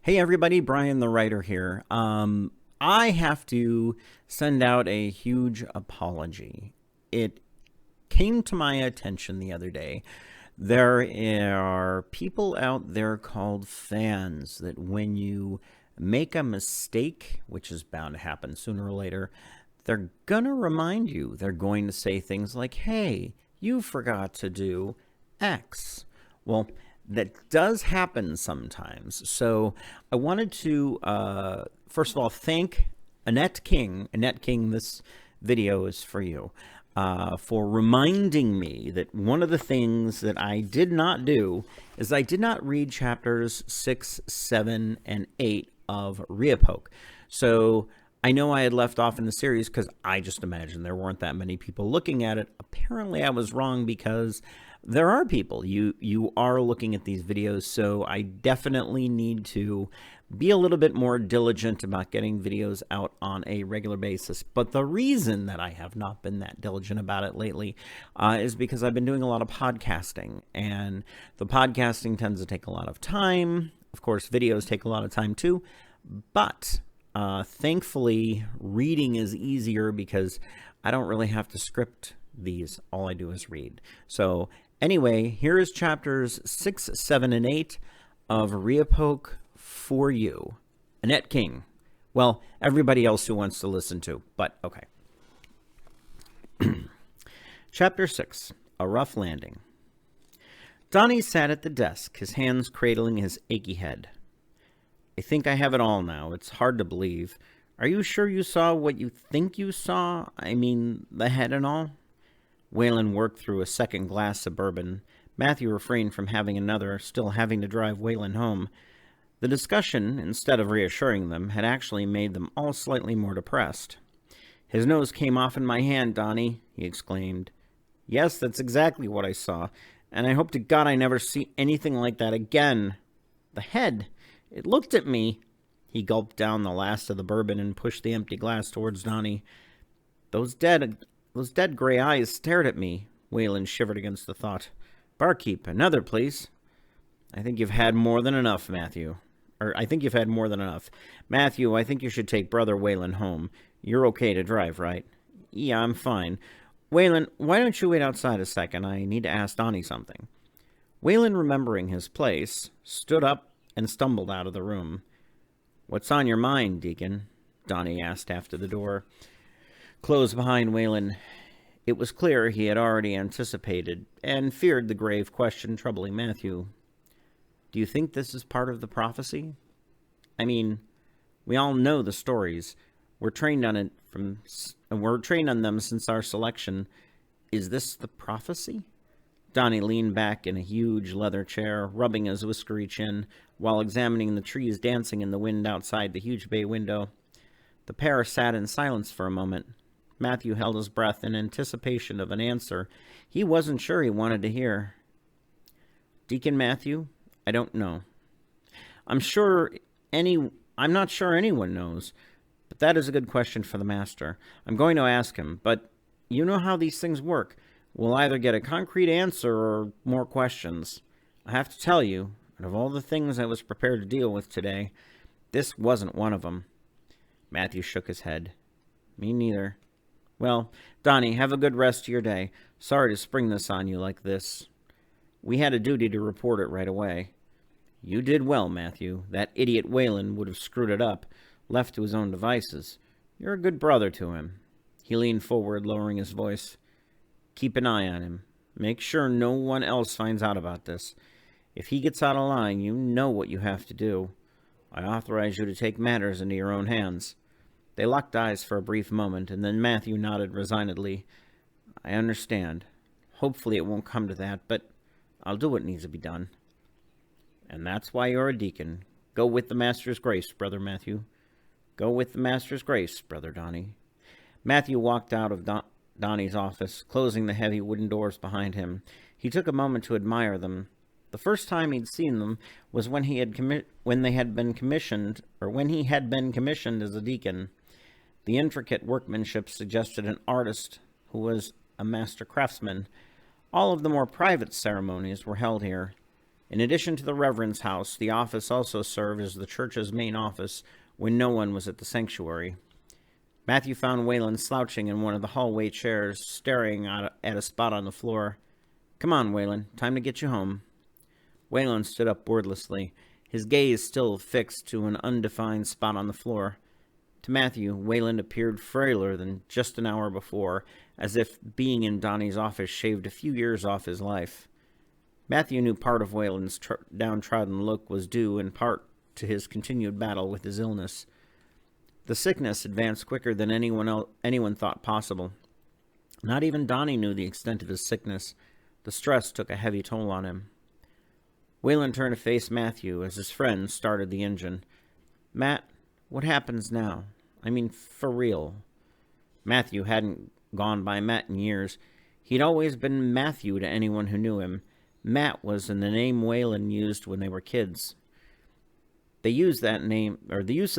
Hey everybody, Bryan the writer here. I have to send out a huge apology. It came to my attention the other day. There are people out there called fans that when you make a mistake, which is bound to happen sooner or later, they're gonna remind you. They're going to say things like, hey, you forgot to do X. Well, that does happen sometimes. So I wanted to, first of all, thank Annette King. Annette King, this video is for you, for reminding me that one of the things that I did not do is I did not read chapters 6, 7, and 8 of Riapoke. So I know I had left off in the series because I just imagined there weren't that many people looking at it. Apparently I was wrong because there are people. You are looking at these videos, so I definitely need to be a little bit more diligent about getting videos out on a regular basis. But the reason that I have not been that diligent about it lately is because I've been doing a lot of podcasting, and the podcasting tends to take a lot of time. Of course, videos take a lot of time too, but thankfully, reading is easier because I don't really have to script these. All I do is read. So anyway, here is chapters 6, 7, and 8 of Riapoke for you. Annette King. Well, everybody else who wants to listen to, but okay. Chapter 6, A Rough Landing. Donnie sat at the desk, his hands cradling his achy head. I think I have it all now. It's hard to believe. Are you sure you saw what you think you saw? I mean, the head and all? Waylon worked through a second glass of bourbon. Matthew refrained from having another, still having to drive Waylon home. The discussion, instead of reassuring them, had actually made them all slightly more depressed. His nose came off in my hand, Donnie, he exclaimed. Yes, that's exactly what I saw, and I hope to God I never see anything like that again. The head, it looked at me. He gulped down the last of the bourbon and pushed the empty glass towards Donnie. Those dead gray eyes stared at me. Waylon shivered against the thought. Barkeep, another, please. I think you've had more than enough, Matthew. I think you've had more than enough. Matthew, I think you should take Brother Waylon home. You're okay to drive, right? Yeah, I'm fine. Waylon, why don't you wait outside a second? I need to ask Donnie something. Waylon, remembering his place, stood up and stumbled out of the room. What's on your mind, Deacon? Donnie asked after the door closed behind Waylon. It was clear he had already anticipated and feared the grave question troubling Matthew. Do you think this is part of the prophecy? I mean, we all know the stories. We're trained on them since our selection. Is this the prophecy? Donnie leaned back in a huge leather chair, rubbing his whiskery chin, while examining the trees dancing in the wind outside the huge bay window. The pair sat in silence for a moment. Matthew held his breath in anticipation of an answer he wasn't sure he wanted to hear. Deacon Matthew, I don't know. I'm not sure anyone knows, but that is a good question for the master. I'm going to ask him, but you know how these things work. We'll either get a concrete answer or more questions. I have to tell you, out of all the things I was prepared to deal with today, this wasn't one of them. Matthew shook his head. Me neither. Well, Donnie, have a good rest of your day. Sorry to spring this on you like this. We had a duty to report it right away. You did well, Matthew. That idiot Waylon would have screwed it up, left to his own devices. You're a good brother to him. He leaned forward, lowering his voice. Keep an eye on him. Make sure no one else finds out about this. If he gets out of line, you know what you have to do. I authorize you to take matters into your own hands. They locked eyes for a brief moment, and then Matthew nodded resignedly. I understand. Hopefully it won't come to that, but I'll do what needs to be done. And that's why you're a deacon. Go with the Master's grace, Brother Matthew. Go with the Master's grace, Brother Donnie. Matthew walked out of Donnie's office, closing the heavy wooden doors behind him. He took a moment to admire them. The first time he'd seen them was when he had been commissioned as a deacon. The intricate workmanship suggested an artist who was a master craftsman. All of the more private ceremonies were held here. In addition to the Reverend's house, the office also served as the church's main office when no one was at the sanctuary. Matthew found Waylon slouching in one of the hallway chairs, staring at a spot on the floor. "Come on, Waylon, time to get you home." Waylon stood up wordlessly, his gaze still fixed to an undefined spot on the floor. To Matthew, Waylon appeared frailer than just an hour before, as if being in Donnie's office shaved a few years off his life. Matthew knew part of Waylon's downtrodden look was due in part to his continued battle with his illness. The sickness advanced quicker than anyone thought possible. Not even Donnie knew the extent of his sickness. The stress took a heavy toll on him. Waylon turned to face Matthew as his friend started the engine. "Matt, what happens now? I mean, for real." Matthew hadn't gone by Matt in years. He'd always been Matthew to anyone who knew him. Matt was the name Waylon used when they were kids. The use of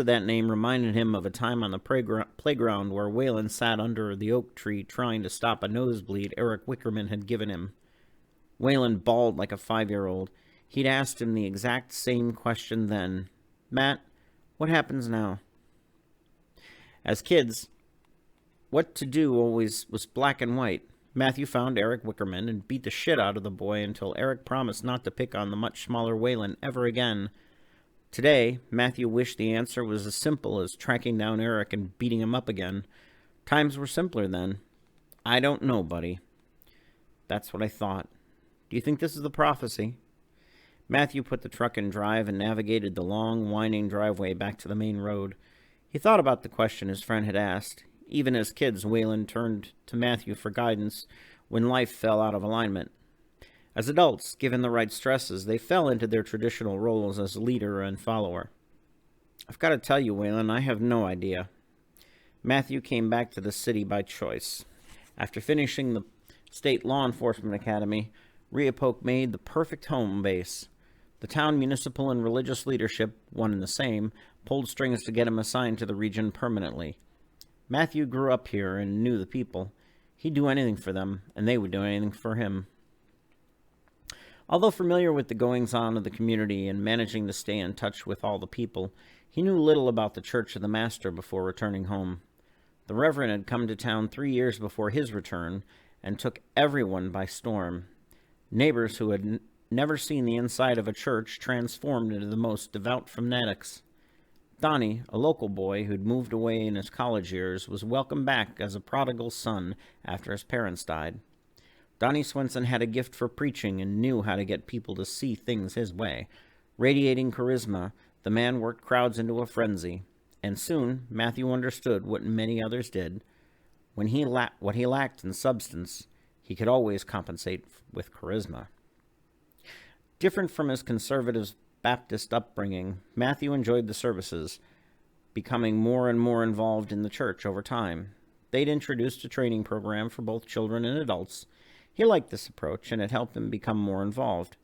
that name reminded him of a time on the playground where Waylon sat under the oak tree trying to stop a nosebleed Eric Wickerman had given him. Waylon bawled like a 5-year-old. He'd asked him the exact same question then. "Matt, what happens now?" As kids, what to do always was black and white. Matthew found Eric Wickerman and beat the shit out of the boy until Eric promised not to pick on the much smaller Waylon ever again. Today, Matthew wished the answer was as simple as tracking down Eric and beating him up again. Times were simpler then. "I don't know, buddy." "That's what I thought. Do you think this is the prophecy?" Matthew put the truck in drive and navigated the long, winding driveway back to the main road. He thought about the question his friend had asked. Even as kids, Waylon turned to Matthew for guidance when life fell out of alignment. As adults, given the right stresses, they fell into their traditional roles as leader and follower. "I've got to tell you, Waylon, I have no idea." Matthew came back to the city by choice. After finishing the state law enforcement academy, Riapoke made the perfect home base. The town municipal and religious leadership, one and the same, pulled strings to get him assigned to the region permanently. Matthew grew up here and knew the people. He'd do anything for them, and they would do anything for him. Although familiar with the goings-on of the community and managing to stay in touch with all the people, he knew little about the Church of the Master before returning home. The Reverend had come to town 3 years before his return and took everyone by storm. Neighbors who had never seen the inside of a church transformed into the most devout fanatics. Donnie, a local boy who'd moved away in his college years, was welcomed back as a prodigal son after his parents died. Donnie Swenson had a gift for preaching and knew how to get people to see things his way. Radiating charisma, the man worked crowds into a frenzy, and soon Matthew understood what many others did. What he lacked in substance, he could always compensate with charisma. Different from his conservative Baptist upbringing, Matthew enjoyed the services, becoming more and more involved in the church over time. They'd introduced a training program for both children and adults. He liked this approach, and it helped him become more involved.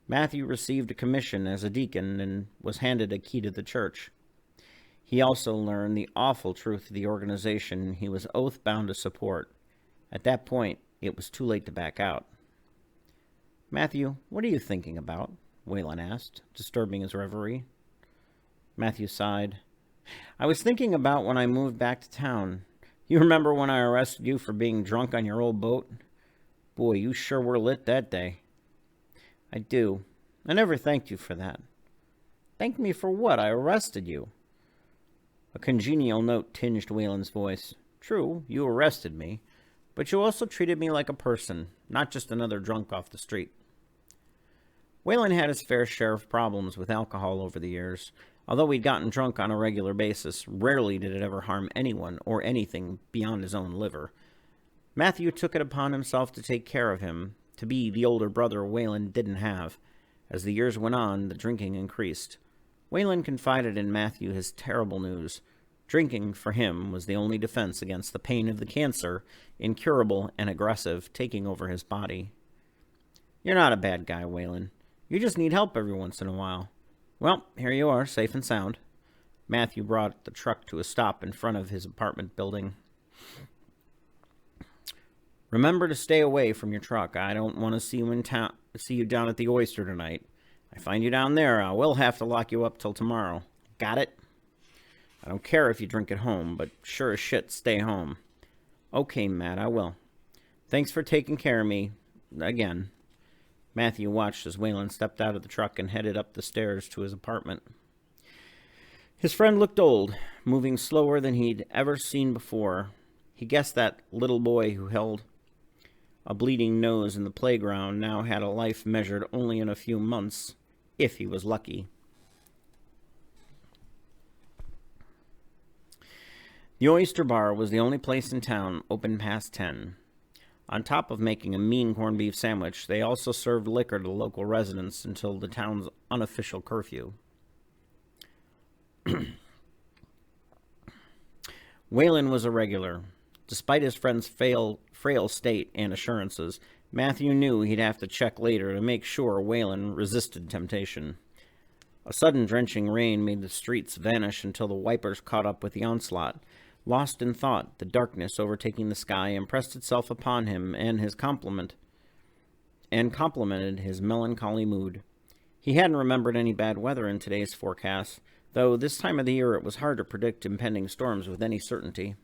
Matthew received a commission as a deacon and was handed a key to the church. He also learned the awful truth of the organization he was oath-bound to support. At that point, it was too late to back out. "Matthew, what are you thinking about?" Waylon asked, disturbing his reverie. Matthew sighed. "I was thinking about when I moved back to town. You remember when I arrested you for being drunk on your old boat? Boy, you sure were lit that day." "I do. I never thanked you for that." "Thank me for what? I arrested you." A congenial note tinged Waylon's voice. "True, you arrested me, but you also treated me like a person, not just another drunk off the street." Waylon had his fair share of problems with alcohol over the years. Although he'd gotten drunk on a regular basis, rarely did it ever harm anyone or anything beyond his own liver. Matthew took it upon himself to take care of him, to be the older brother Waylon didn't have. As the years went on, the drinking increased. Waylon confided in Matthew his terrible news. Drinking, for him, was the only defense against the pain of the cancer, incurable and aggressive, taking over his body. "You're not a bad guy, Waylon. You just need help every once in a while." "Well, here you are, safe and sound." Matthew brought the truck to a stop in front of his apartment building. "Remember to stay away from your truck. I don't want to see you down at the Oyster tonight. I find you down there, I will have to lock you up till tomorrow. Got it? I don't care if you drink at home, but sure as shit, stay home. Okay, Matt, I will. Thanks for taking care of me. Again. Matthew watched as Waylon stepped out of the truck and headed up the stairs to his apartment. His friend looked old, moving slower than he'd ever seen before. He guessed that little boy who held a bleeding nose in the playground now had a life measured only in a few months, if he was lucky. The Oyster Bar was the only place in town open past 10. On top of making a mean corned beef sandwich, they also served liquor to local residents until the town's unofficial curfew. Waylon was a regular. Despite his friend's frail state and assurances, Matthew knew he'd have to check later to make sure Waylon resisted temptation. A sudden drenching rain made the streets vanish until the wipers caught up with the onslaught. Lost in thought, the darkness overtaking the sky impressed itself upon him and complemented his melancholy mood. He hadn't remembered any bad weather in today's forecast, though this time of the year it was hard to predict impending storms with any certainty.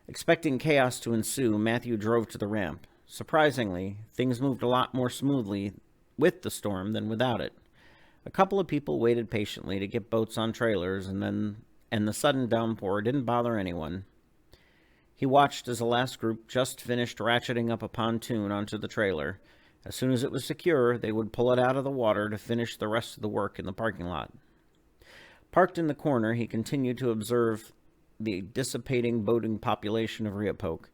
Expecting chaos to ensue, Matthew drove to the ramp. Surprisingly, things moved a lot more smoothly with the storm than without it. A couple of people waited patiently to get boats on trailers, and the sudden downpour didn't bother anyone. He watched as the last group just finished ratcheting up a pontoon onto the trailer. As soon as it was secure, they would pull it out of the water to finish the rest of the work in the parking lot. Parked in the corner, he continued to observe the dissipating boating population of Riapoke.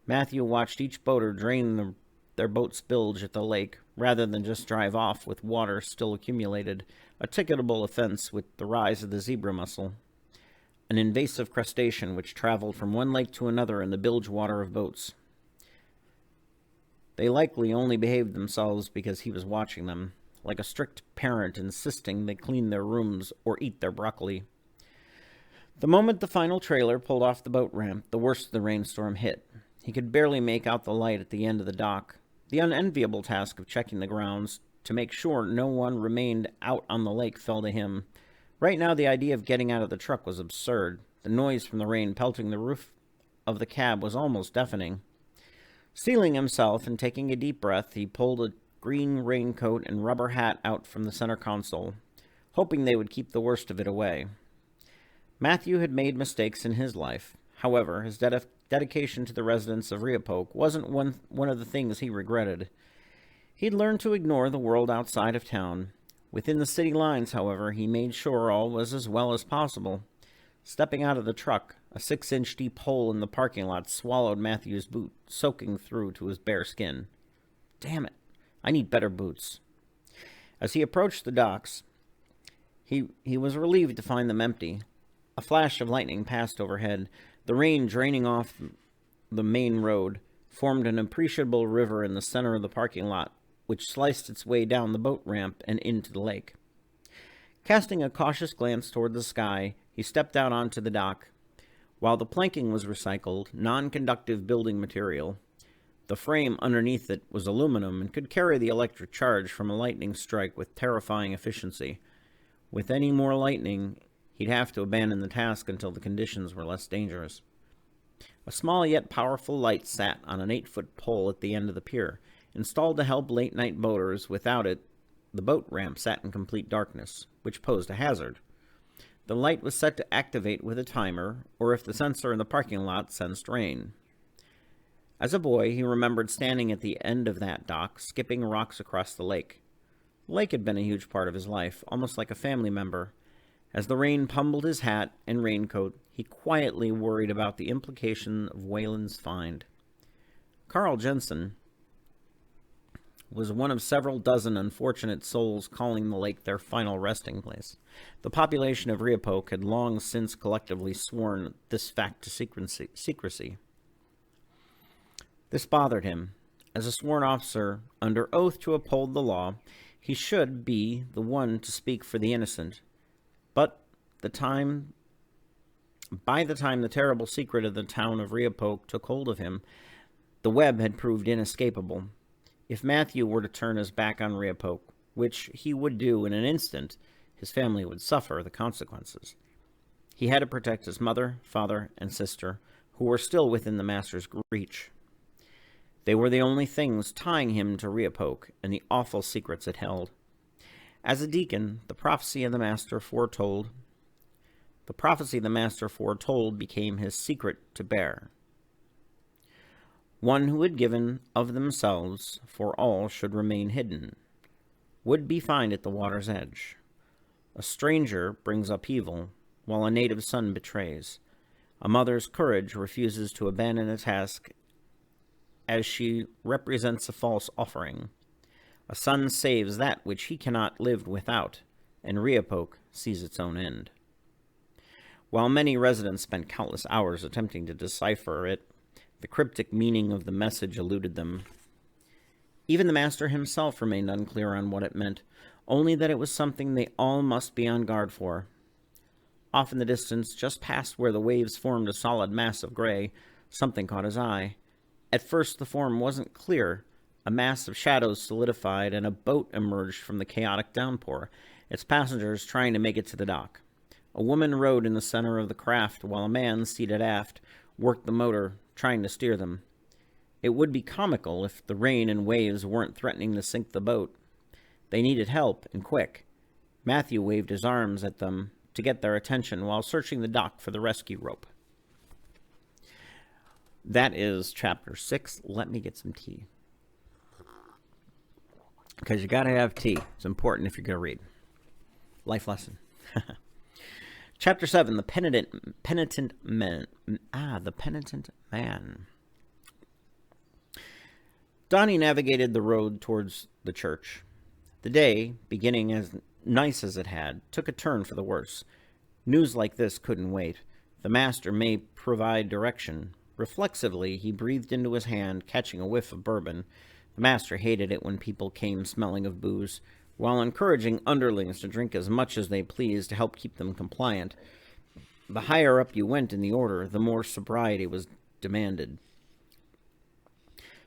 Matthew watched each boater drain their boat's bilge at the lake, rather than just drive off with water still accumulated, a ticketable offense with the rise of the zebra mussel, an invasive crustacean which traveled from one lake to another in the bilge water of boats. They likely only behaved themselves because he was watching them, like a strict parent insisting they clean their rooms or eat their broccoli. The moment the final trailer pulled off the boat ramp, the worst of the rainstorm hit. He could barely make out the light at the end of the dock. The unenviable task of checking the grounds to make sure no one remained out on the lake fell to him. Right now, the idea of getting out of the truck was absurd. The noise from the rain pelting the roof of the cab was almost deafening. Steeling himself and taking a deep breath, he pulled a green raincoat and rubber hat out from the center console, hoping they would keep the worst of it away. Matthew had made mistakes in his life. However, his dedication to the residents of Riapoke wasn't one of the things he regretted. He'd learned to ignore the world outside of town. Within the city lines, however, he made sure all was as well as possible. Stepping out of the truck, a 6-inch deep hole in the parking lot swallowed Matthew's boot, soaking through to his bare skin. Damn it, I need better boots. As he approached the docks, he was relieved to find them empty. A flash of lightning passed overhead. The rain draining off the main road formed an appreciable river in the center of the parking lot, which sliced its way down the boat ramp and into the lake. Casting a cautious glance toward the sky, he stepped out onto the dock. While the planking was recycled, non-conductive building material, the frame underneath it was aluminum and could carry the electric charge from a lightning strike with terrifying efficiency. With any more lightning, he'd have to abandon the task until the conditions were less dangerous. A small yet powerful light sat on an 8-foot pole at the end of the pier, installed to help late-night boaters. Without it, the boat ramp sat in complete darkness, which posed a hazard. The light was set to activate with a timer, or if the sensor in the parking lot sensed rain. As a boy, he remembered standing at the end of that dock, skipping rocks across the lake. The lake had been a huge part of his life, almost like a family member. As the rain pummeled his hat and raincoat, he quietly worried about the implication of Waylon's find. Carl Jensen was one of several dozen unfortunate souls calling the lake their final resting place. The population of Riapoke had long since collectively sworn this fact to secrecy. This bothered him. As a sworn officer, under oath to uphold the law, he should be the one to speak for the innocent. But by the time the terrible secret of the town of Riapoke took hold of him, the web had proved inescapable. If Matthew were to turn his back on Riapoke, which he would do in an instant, his family would suffer the consequences. He had to protect his mother, father, and sister, who were still within the master's reach. They were the only things tying him to Riapoke and the awful secrets it held. As a deacon, the prophecy the master foretold became his secret to bear. One who had given of themselves for all should remain hidden, would be found at the water's edge. A stranger brings upheaval, while a native son betrays. A mother's courage refuses to abandon a task as she represents a false offering. A son saves that which he cannot live without, and Riapoke sees its own end. While many residents spent countless hours attempting to decipher it, the cryptic meaning of the message eluded them. Even the master himself remained unclear on what it meant, only that it was something they all must be on guard for. Off in the distance, just past where the waves formed a solid mass of gray, something caught his eye. At first the form wasn't clear. A mass of shadows solidified, and a boat emerged from the chaotic downpour, its passengers trying to make it to the dock. A woman rowed in the center of the craft, while a man, seated aft, worked the motor, trying to steer them. It would be comical if the rain and waves weren't threatening to sink the boat. They needed help, and quick. Matthew waved his arms at them to get their attention while searching the dock for the rescue rope. That is Chapter 6. Let me get some tea. Because you got to have tea. It's important if you're going to read. Life lesson. Chapter 7, The Penitent Man. The Penitent Man. Donnie navigated the road towards the church. The day, beginning as nice as it had, took a turn for the worse. News like this couldn't wait. The master may provide direction. Reflexively, he breathed into his hand, catching a whiff of bourbon. The master hated it when people came smelling of booze, while encouraging underlings to drink as much as they pleased to help keep them compliant. The higher up you went in the order, the more sobriety was demanded.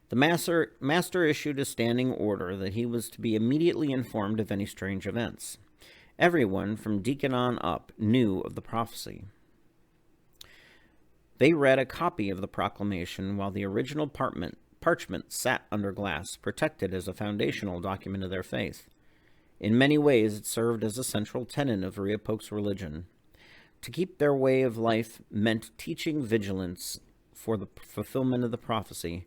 The master issued a standing order that he was to be immediately informed of any strange events. Everyone, from Deacon on up, knew of the prophecy. They read a copy of the proclamation while the original parchment sat under glass, protected as a foundational document of their faith. In many ways, it served as a central tenet of Riapoke's religion. To keep their way of life meant teaching vigilance for the fulfillment of the prophecy.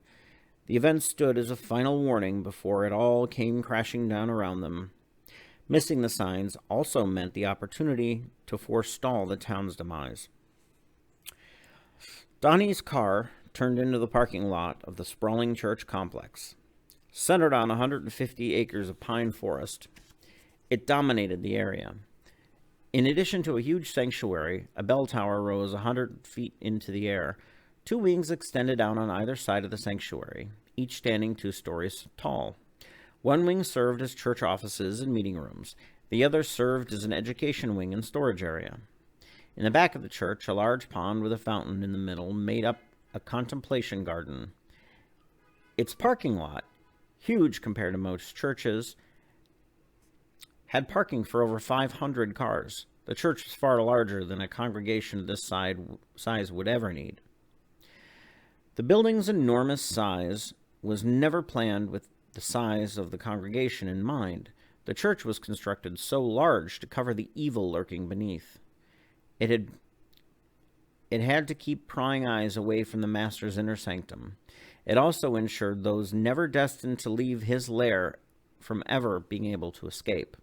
The event stood as a final warning before it all came crashing down around them. Missing the signs also meant the opportunity to forestall the town's demise. Donnie's car turned into the parking lot of the sprawling church complex. Centered on 150 acres of pine forest, it dominated the area. In addition to a huge sanctuary, a bell tower rose 100 feet into the air. 2 wings extended out on either side of the sanctuary, each standing 2 stories tall. One wing served as church offices and meeting rooms. The other served as an education wing and storage area. In the back of the church, a large pond with a fountain in the middle made up a contemplation garden. Its parking lot, huge compared to most churches, had parking for over 500 cars. The church was far larger than a congregation of this size would ever need. The building's enormous size was never planned with the size of the congregation in mind. The church was constructed so large to cover the evil lurking beneath. It had to keep prying eyes away from the master's inner sanctum. It also ensured those never destined to leave his lair from ever being able to escape.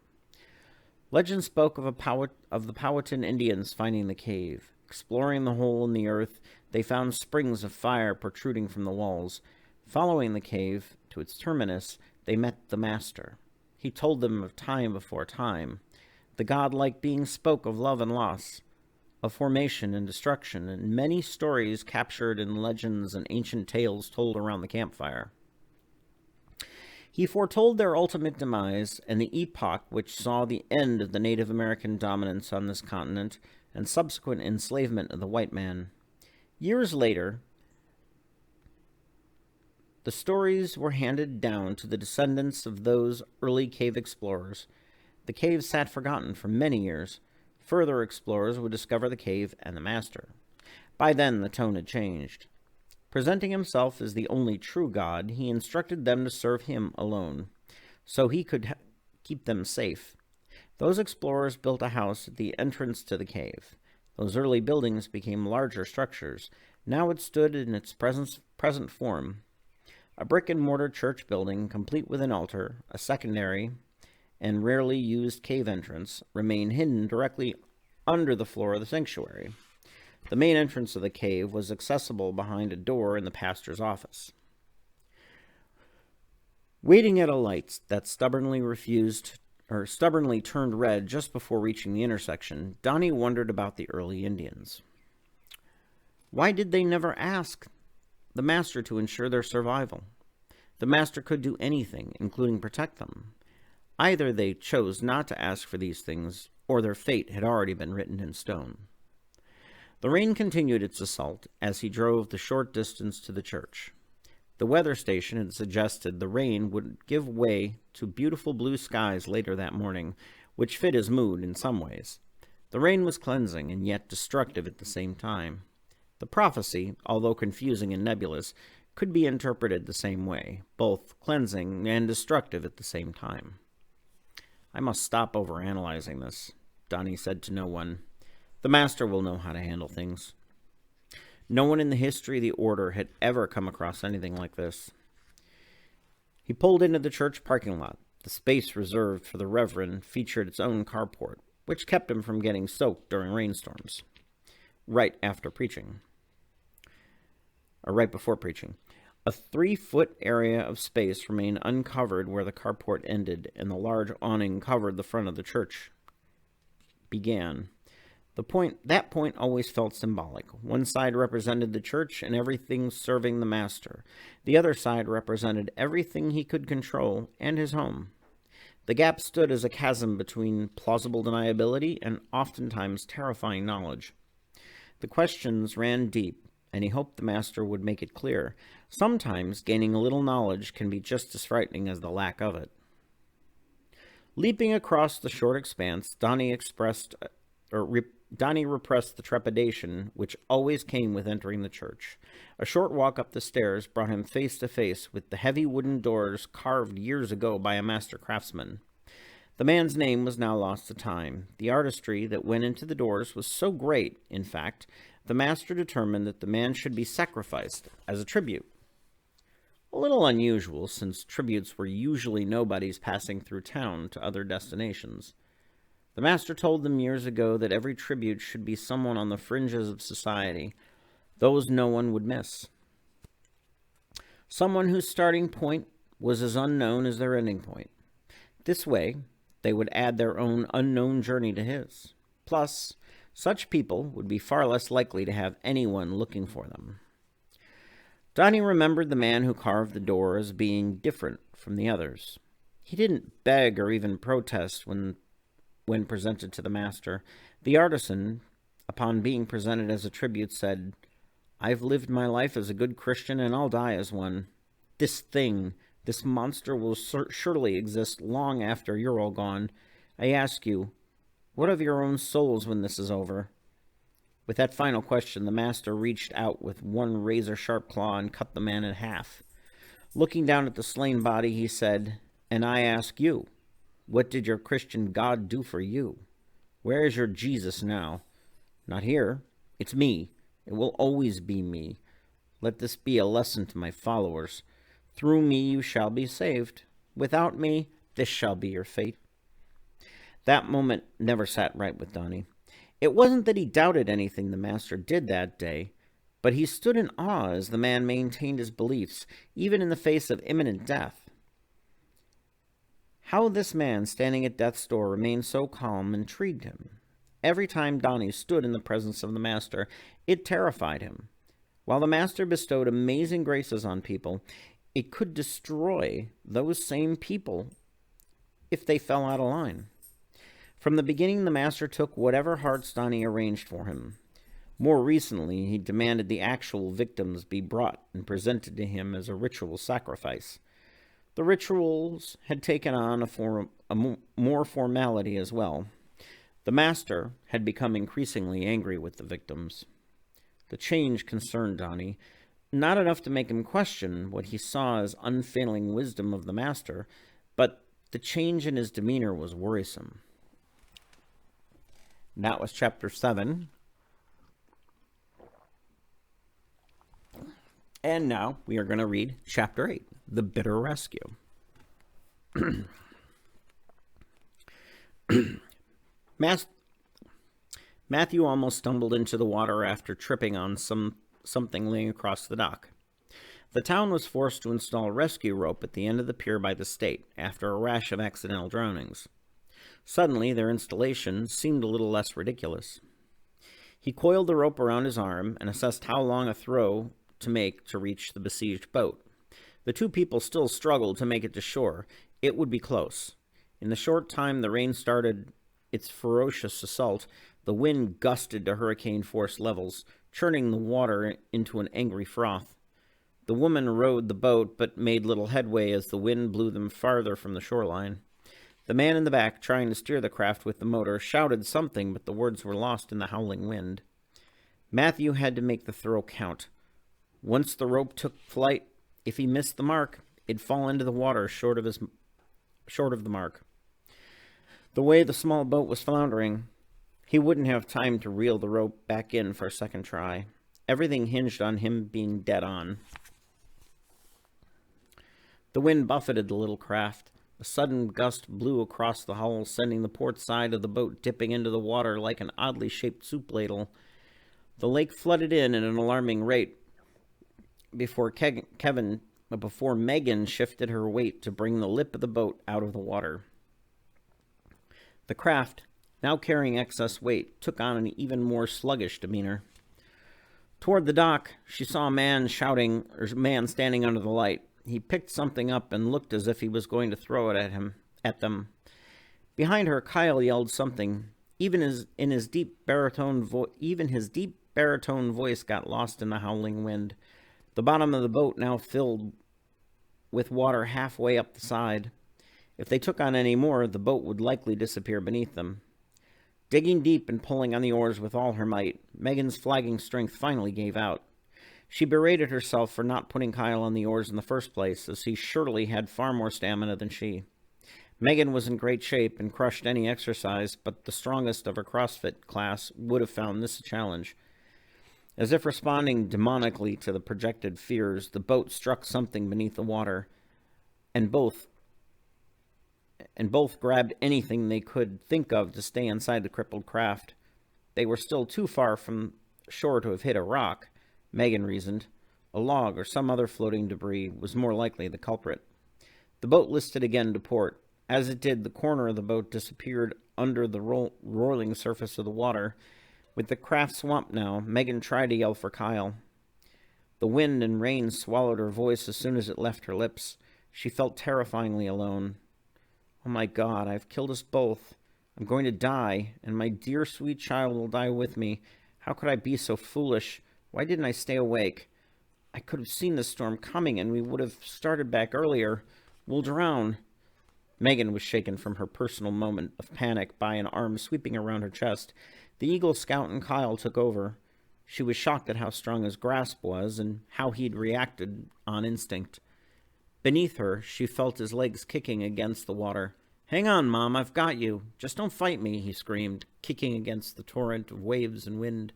Legend spoke of the Powhatan Indians finding the cave. Exploring the hole in the earth, they found springs of fire protruding from the walls. Following the cave to its terminus, they met the master. He told them of time before time. The godlike being spoke of love and loss, of formation and destruction, and many stories captured in legends and ancient tales told around the campfire. He foretold their ultimate demise and the epoch which saw the end of the Native American dominance on this continent and subsequent enslavement of the white man. Years later, The stories were handed down to the descendants of those early cave explorers. The cave sat forgotten for many years. Further explorers would discover the cave and the master. By then, the tone had changed. Presenting himself as the only true God, he instructed them to serve him alone, so he could keep them safe. Those explorers built a house at the entrance to the cave. Those early buildings became larger structures. Now it stood in its present form. A brick-and-mortar church building, complete with an altar, a secondary and rarely used cave entrance, remained hidden directly under the floor of the sanctuary. The main entrance of the cave was accessible behind a door in the pastor's office. Waiting at a light that stubbornly turned red just before reaching the intersection, Donnie wondered about the early Indians. Why did they never ask the master to ensure their survival? The master could do anything, including protect them. Either they chose not to ask for these things, or their fate had already been written in stone. The rain continued its assault as he drove the short distance to the church. The weather station had suggested the rain would give way to beautiful blue skies later that morning, which fit his mood in some ways. The rain was cleansing and yet destructive at the same time. The prophecy, although confusing and nebulous, could be interpreted the same way, both cleansing and destructive at the same time. I must stop overanalyzing this, Donnie said to no one. The master will know how to handle things. No one in the history of the order had ever come across anything like this. He pulled into the church parking lot. The space reserved for the reverend featured its own carport, which kept him from getting soaked during rainstorms. Right before preaching. A 3-foot area of space remained uncovered where the carport ended, and the large awning covered the front of the church began. That point always felt symbolic. One side represented the church and everything serving the master. The other side represented everything he could control and his home. The gap stood as a chasm between plausible deniability and oftentimes terrifying knowledge. The questions ran deep, and he hoped the master would make it clear. Sometimes gaining a little knowledge can be just as frightening as the lack of it. Leaping across the short expanse, Donnie repressed the trepidation which always came with entering the church. A short walk up the stairs brought him face to face with the heavy wooden doors carved years ago by a master craftsman. The man's name was now lost to time. The artistry that went into the doors was so great, in fact, the master determined that the man should be sacrificed as a tribute. A little unusual, since tributes were usually nobodies passing through town to other destinations. The master told them years ago that every tribute should be someone on the fringes of society, those no one would miss. Someone whose starting point was as unknown as their ending point. This way, they would add their own unknown journey to his. Plus, such people would be far less likely to have anyone looking for them. Donnie remembered the man who carved the door as being different from the others. He didn't beg or even protest when presented to the master. The artisan, upon being presented as a tribute, said, "I've lived my life as a good Christian, and I'll die as one. This monster will surely exist long after you're all gone. I ask you, what of your own souls when this is over?" With that final question, the master reached out with one razor-sharp claw and cut the man in half. Looking down at the slain body, he said, "And I ask you, what did your Christian God do for you? Where is your Jesus now? Not here. It's me. It will always be me. Let this be a lesson to my followers. Through me you shall be saved. Without me, this shall be your fate." That moment never sat right with Donnie. It wasn't that he doubted anything the master did that day, but he stood in awe as the man maintained his beliefs, even in the face of imminent death. How this man standing at death's door remained so calm intrigued him. Every time Donnie stood in the presence of the master, it terrified him. While the master bestowed amazing graces on people, it could destroy those same people if they fell out of line. From the beginning, the master took whatever hearts Donnie arranged for him. More recently, he demanded the actual victims be brought and presented to him as a ritual sacrifice. The rituals had taken on more formality as well. The master had become increasingly angry with the victims. The change concerned Donnie, not enough to make him question what he saw as unfailing wisdom of the master, but the change in his demeanor was worrisome. And that was chapter 7. And now we are going to read chapter 8, The Bitter Rescue. Matthew almost stumbled into the water after tripping on something laying across the dock. The town was forced to install a rescue rope at the end of the pier by the state after a rash of accidental drownings. Suddenly, their installation seemed a little less ridiculous. He coiled the rope around his arm and assessed how long a throw to make to reach the besieged boat. The two people still struggled to make it to shore. It would be close. In the short time the rain started its ferocious assault, the wind gusted to hurricane-force levels, churning the water into an angry froth. The woman rowed the boat, but made little headway as the wind blew them farther from the shoreline. The man in the back, trying to steer the craft with the motor, shouted something, but the words were lost in the howling wind. Matthew had to make the throw count. Once the rope took flight, if he missed the mark, it'd fall into the water short of the mark. The way the small boat was floundering, he wouldn't have time to reel the rope back in for a second try. Everything hinged on him being dead on. The wind buffeted the little craft. A sudden gust blew across the hull, sending the port side of the boat dipping into the water like an oddly shaped soup ladle. The lake flooded in at an alarming rate before Megan shifted her weight to bring the lip of the boat out of the water. The craft, now carrying excess weight, took on an even more sluggish demeanor. Toward the dock, she saw a man standing under the light. He picked something up and looked as if he was going to throw it at them. Behind her, Kyle yelled something. Even his deep baritone voice got lost in the howling wind. The bottom of the boat now filled with water halfway up the side. If they took on any more, the boat would likely disappear beneath them. Digging deep and pulling on the oars with all her might, Megan's flagging strength finally gave out. She berated herself for not putting Kyle on the oars in the first place, as he surely had far more stamina than she. Megan was in great shape and crushed any exercise, but the strongest of her CrossFit class would have found this a challenge. As if responding demonically to the projected fears, the boat struck something beneath the water, and both grabbed anything they could think of to stay inside the crippled craft. They were still too far from shore to have hit a rock, Megan reasoned. A log or some other floating debris was more likely the culprit. The boat listed again to port. As it did, the corner of the boat disappeared under the rolling surface of the water. With the craft swamped now, Megan tried to yell for Kyle. The wind and rain swallowed her voice as soon as it left her lips. She felt terrifyingly alone. Oh my God, I've killed us both. I'm going to die, and my dear sweet child will die with me. How could I be so foolish? Why didn't I stay awake? I could have seen the storm coming, and we would have started back earlier. We'll drown. Megan was shaken from her personal moment of panic by an arm sweeping around her chest. The Eagle Scout and Kyle took over. She was shocked at how strong his grasp was and how he'd reacted on instinct. Beneath her, she felt his legs kicking against the water. "Hang on, Mom, I've got you. Just don't fight me," he screamed, kicking against the torrent of waves and wind.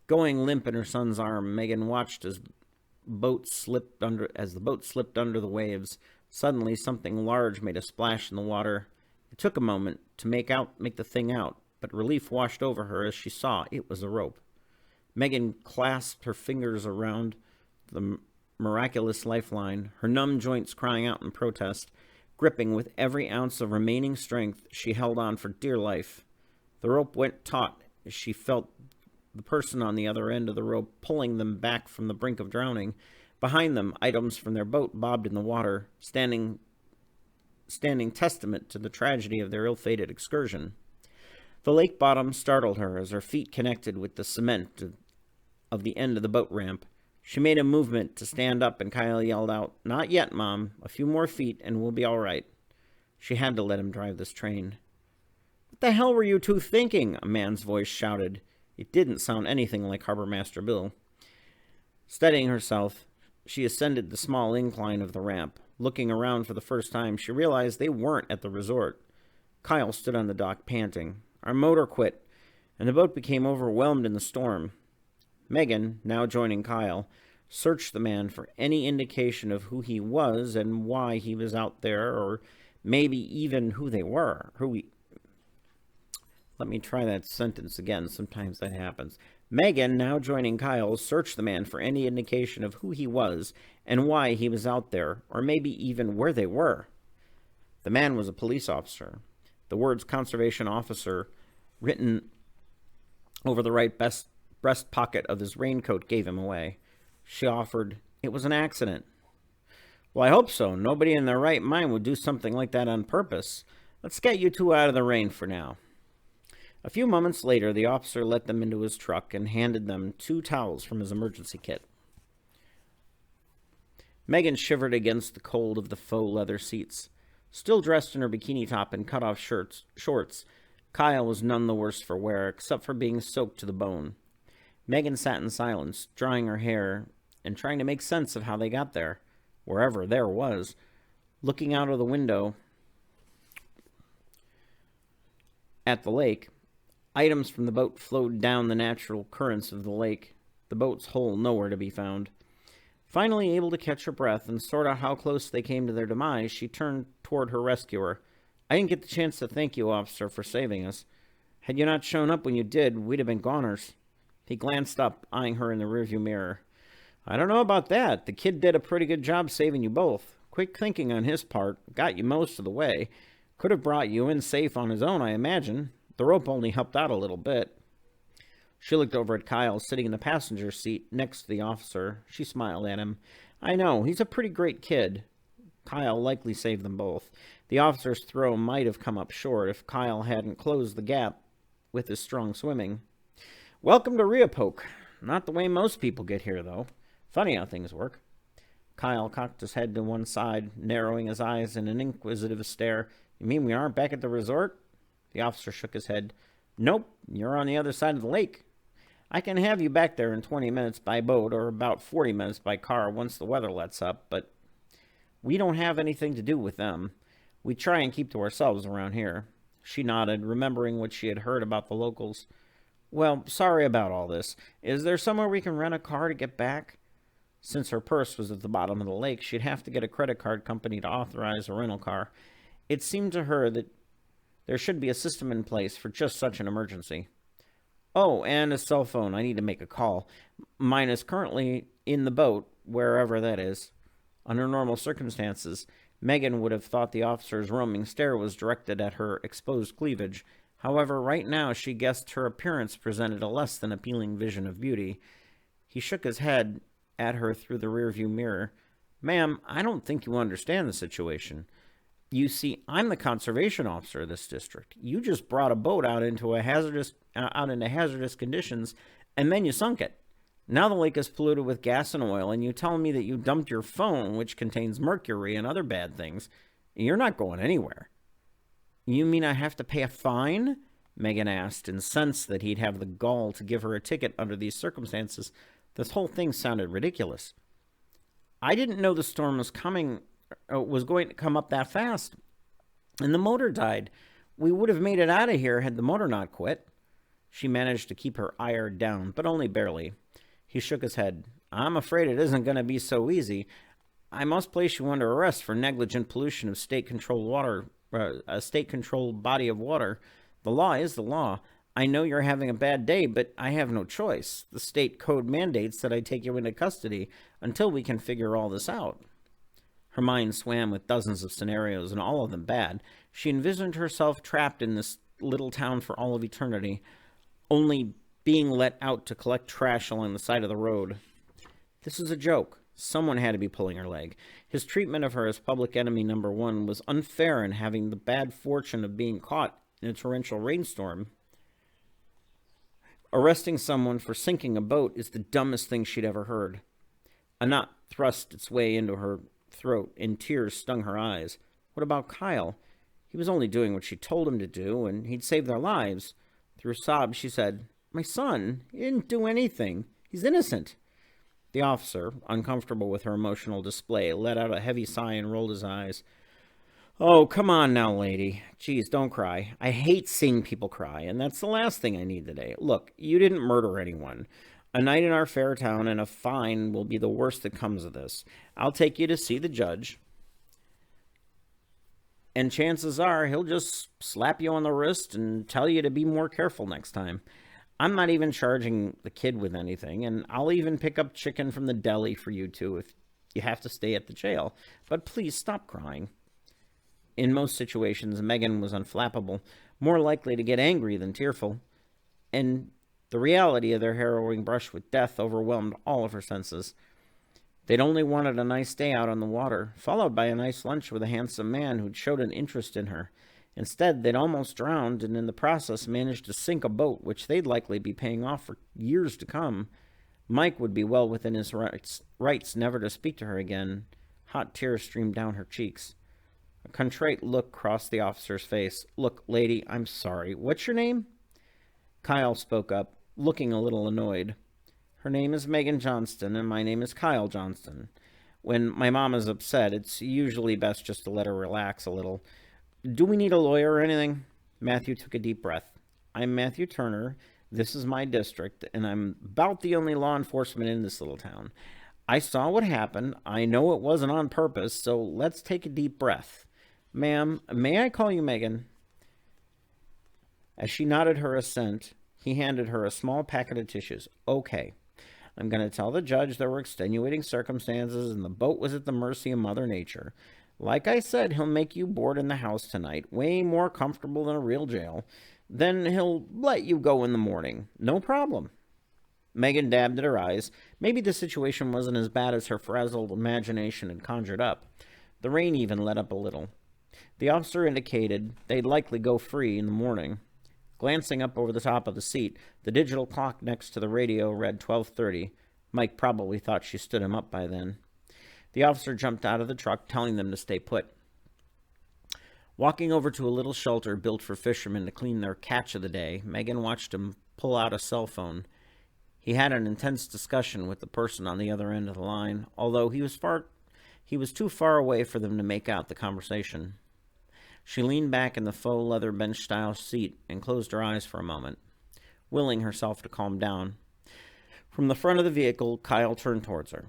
Going limp in her son's arm, Megan watched as the boat slipped under the waves. Suddenly, something large made a splash in the water. It took a moment to make the thing out, but relief washed over her as she saw it was a rope. Megan clasped her fingers around the miraculous lifeline, her numb joints crying out in protest. Gripping with every ounce of remaining strength, she held on for dear life. The rope went taut as she felt the person on the other end of the rope pulling them back from the brink of drowning. Behind them, items from their boat bobbed in the water, standing testament to the tragedy of their ill-fated excursion. The lake bottom startled her as her feet connected with the cement of the end of the boat ramp. She made a movement to stand up, and Kyle yelled out, "Not yet, Mom. A few more feet, and we'll be all right." She had to let him drive this train. "What the hell were you two thinking?" a man's voice shouted. It didn't sound anything like Harbor Master Bill. Steadying herself, she ascended the small incline of the ramp. Looking around for the first time, she realized they weren't at the resort. Kyle stood on the dock, panting. "Our motor quit, and the boat became overwhelmed in the storm." Megan, now joining Kyle, searched the man for any indication of who he was and why he was out there, or maybe even who they were. Let me try that sentence again. Sometimes that happens. Megan, now joining Kyle, searched the man for any indication of who he was and why he was out there, or maybe even where they were. The man was a police officer. The words "conservation officer" written over the right breast pocket of his raincoat gave him away. She offered, "It was an accident." "Well, I hope so. Nobody in their right mind would do something like that on purpose. Let's get you two out of the rain for now." A few moments later, the officer let them into his truck and handed them 2 towels from his emergency kit. Megan shivered against the cold of the faux leather seats. Still dressed in her bikini top and cut-off shorts, Kyle was none the worse for wear, except for being soaked to the bone. Megan sat in silence, drying her hair and trying to make sense of how they got there, wherever there was. Looking out of the window at the lake, items from the boat flowed down the natural currents of the lake, the boat's hull nowhere to be found. Finally able to catch her breath and sort out how close they came to their demise, she turned toward her rescuer. "I didn't get the chance to thank you, officer, for saving us. Had you not shown up when you did, we'd have been goners." He glanced up, eyeing her in the rearview mirror. "I don't know about that. The kid did a pretty good job saving you both. Quick thinking on his part. Got you most of the way. Could have brought you in safe on his own, I imagine. The rope only helped out a little bit." She looked over at Kyle, sitting in the passenger seat next to the officer. She smiled at him. "I know, he's a pretty great kid." Kyle likely saved them both. The officer's throw might have come up short if Kyle hadn't closed the gap with his strong swimming. "Welcome to Riapoke. Not the way most people get here, though. Funny how things work." Kyle cocked his head to one side, narrowing his eyes in an inquisitive stare. "You mean we aren't back at the resort?" The officer shook his head. "Nope, you're on the other side of the lake. I can have you back there in 20 minutes by boat, or about 40 minutes by car once the weather lets up, but we don't have anything to do with them. We try and keep to ourselves around here." She nodded, remembering what she had heard about the locals. "Well, sorry about all this. Is there somewhere we can rent a car to get back?" Since her purse was at the bottom of the lake, she'd have to get a credit card company to authorize a rental car. It seemed to her that there should be a system in place for just such an emergency. "Oh, and a cell phone. I need to make a call. Mine is currently in the boat, wherever that is." Under normal circumstances, Megan would have thought the officer's roaming stare was directed at her exposed cleavage. However, right now she guessed her appearance presented a less than appealing vision of beauty. He shook his head at her through the rearview mirror. "Ma'am, I don't think you understand the situation. You see, I'm the conservation officer of this district. You just brought a boat out into hazardous conditions, and then you sunk it. Now the lake is polluted with gas and oil, and you tell me that you dumped your phone, which contains mercury and other bad things. You're not going anywhere." "You mean I have to pay a fine?" Megan asked, and sensed that he'd have the gall to give her a ticket under these circumstances. This whole thing sounded ridiculous. "I didn't know the storm was going to come up that fast. And the motor died. We would have made it out of here had the motor not quit." She managed to keep her ire down, but only barely. He shook his head. "I'm afraid it isn't going to be so easy. I must place you under arrest for negligent pollution of state-controlled a state-controlled body of water. The law is the law. I know you're having a bad day, but I have no choice. The state code mandates that I take you into custody until we can figure all this out." Her mind swam with dozens of scenarios, and all of them bad. She envisioned herself trapped in this little town for all of eternity, only being let out to collect trash along the side of the road. This was a joke. Someone had to be pulling her leg. His treatment of her as public enemy number 1 was unfair in having the bad fortune of being caught in a torrential rainstorm. Arresting someone for sinking a boat is the dumbest thing she'd ever heard. A knot thrust its way into her throat, and tears stung her eyes. What about Kyle? He was only doing what she told him to do, and he'd saved their lives. Through sobs, she said, "My son, he didn't do anything. He's innocent." The officer, uncomfortable with her emotional display, let out a heavy sigh and rolled his eyes. "Oh, come on now, lady. Geez, don't cry. I hate seeing people cry, and that's the last thing I need today. Look, you didn't murder anyone. A night in our fair town and a fine will be the worst that comes of this. I'll take you to see the judge, and chances are he'll just slap you on the wrist and tell you to be more careful next time. I'm not even charging the kid with anything, and I'll even pick up chicken from the deli for you two if you have to stay at the jail. But please stop crying." In most situations, Megan was unflappable, more likely to get angry than tearful, and the reality of their harrowing brush with death overwhelmed all of her senses. They'd only wanted a nice day out on the water, followed by a nice lunch with a handsome man who'd showed an interest in her. Instead, they'd almost drowned, and in the process managed to sink a boat, which they'd likely be paying off for years to come. Mike would be well within his rights never to speak to her again. Hot tears streamed down her cheeks. A contrite look crossed the officer's face. "Look, lady, I'm sorry. What's your name?" Kyle spoke up, looking a little annoyed. "Her name is Megan Johnston, and my name is Kyle Johnston. When my mom is upset, it's usually best just to let her relax a little. Do we need a lawyer or anything?" Matthew took a deep breath. "I'm Matthew Turner. This is my district, and I'm about the only law enforcement in this little town. I saw what happened. I know it wasn't on purpose, so let's take a deep breath. Ma'am, may I call you Megan?" As she nodded her assent, he handed her a small packet of tissues. "Okay. I'm going to tell the judge there were extenuating circumstances and the boat was at the mercy of Mother Nature. Like I said, he'll make you board in the house tonight, way more comfortable than a real jail. Then he'll let you go in the morning. No problem." Megan dabbed at her eyes. Maybe the situation wasn't as bad as her frazzled imagination had conjured up. The rain even let up a little. The officer indicated they'd likely go free in the morning. Glancing up over the top of the seat, the digital clock next to the radio read 12:30. Mike probably thought she stood him up by then. The officer jumped out of the truck, telling them to stay put. Walking over to a little shelter built for fishermen to clean their catch of the day, Megan watched him pull out a cell phone. He had an intense discussion with the person on the other end of the line, although he was too far away for them to make out the conversation. She leaned back in the faux leather bench-style seat and closed her eyes for a moment, willing herself to calm down. From the front of the vehicle, Kyle turned towards her.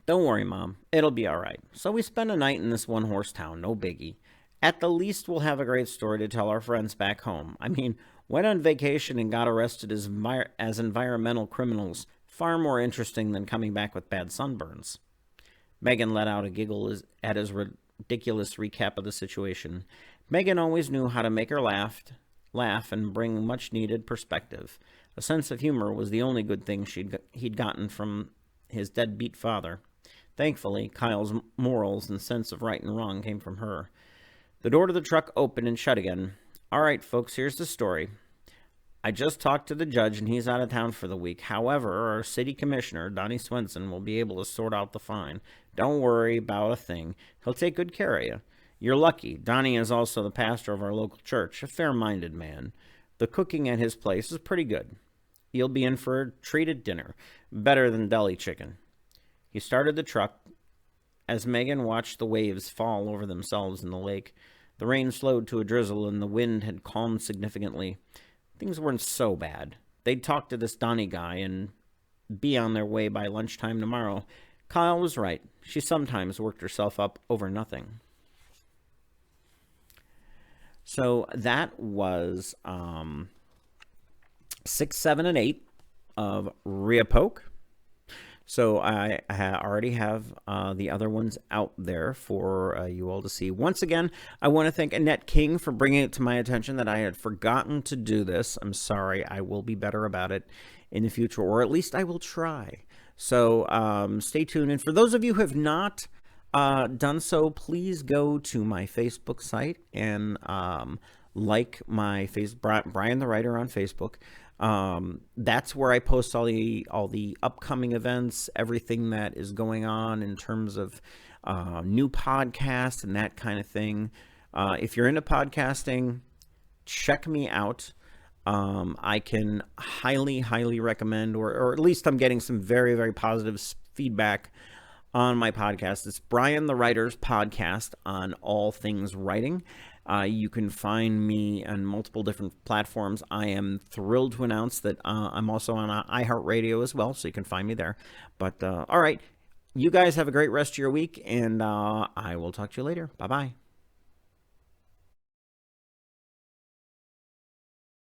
"Don't worry, Mom. It'll be all right. So we spent a night in this one-horse town, no biggie. At the least, we'll have a great story to tell our friends back home. I mean, went on vacation and got arrested as environmental criminals. Far more interesting than coming back with bad sunburns." Megan let out a giggle at his ridiculous recap of the situation. Megan always knew how to make her laugh and bring much-needed perspective. A sense of humor was the only good thing he'd gotten from his deadbeat father. Thankfully, Kyle's morals and sense of right and wrong came from her. The door to the truck opened and shut again. "All right, folks, here's the story. I just talked to the judge, and he's out of town for the week. However, our city commissioner, Donnie Swenson, will be able to sort out the fine. Don't worry about a thing. He'll take good care of you. You're lucky. Donnie is also the pastor of our local church, a fair-minded man. The cooking at his place is pretty good. You'll be in for a treated dinner, better than deli chicken." He started the truck as Megan watched the waves fall over themselves in the lake. The rain slowed to a drizzle, and the wind had calmed significantly. Things weren't so bad. They'd talk to this Donnie guy and be on their way by lunchtime tomorrow. Kyle was right. She sometimes worked herself up over nothing. So that was 6, 7, and 8 of Riapoke. So I already have the other ones out there for you all to see. Once again, I want to thank Annette King for bringing it to my attention that I had forgotten to do this. I'm sorry. I will be better about it in the future, or at least I will try. So stay tuned. And for those of you who have not done so, please go to my Facebook site and like my Bryan the Writer on Facebook. That's where I post all the upcoming events, everything that is going on in terms of new podcasts and that kind of thing. If you're into podcasting, check me out. I can highly recommend, or at least I'm getting some very, very positive feedback on my podcast. It's Bryan the Writer's podcast on all things writing. You can find me on multiple different platforms. I am thrilled to announce that I'm also on iHeartRadio as well, so you can find me there. But all right, you guys have a great rest of your week, and I will talk to you later. Bye-bye.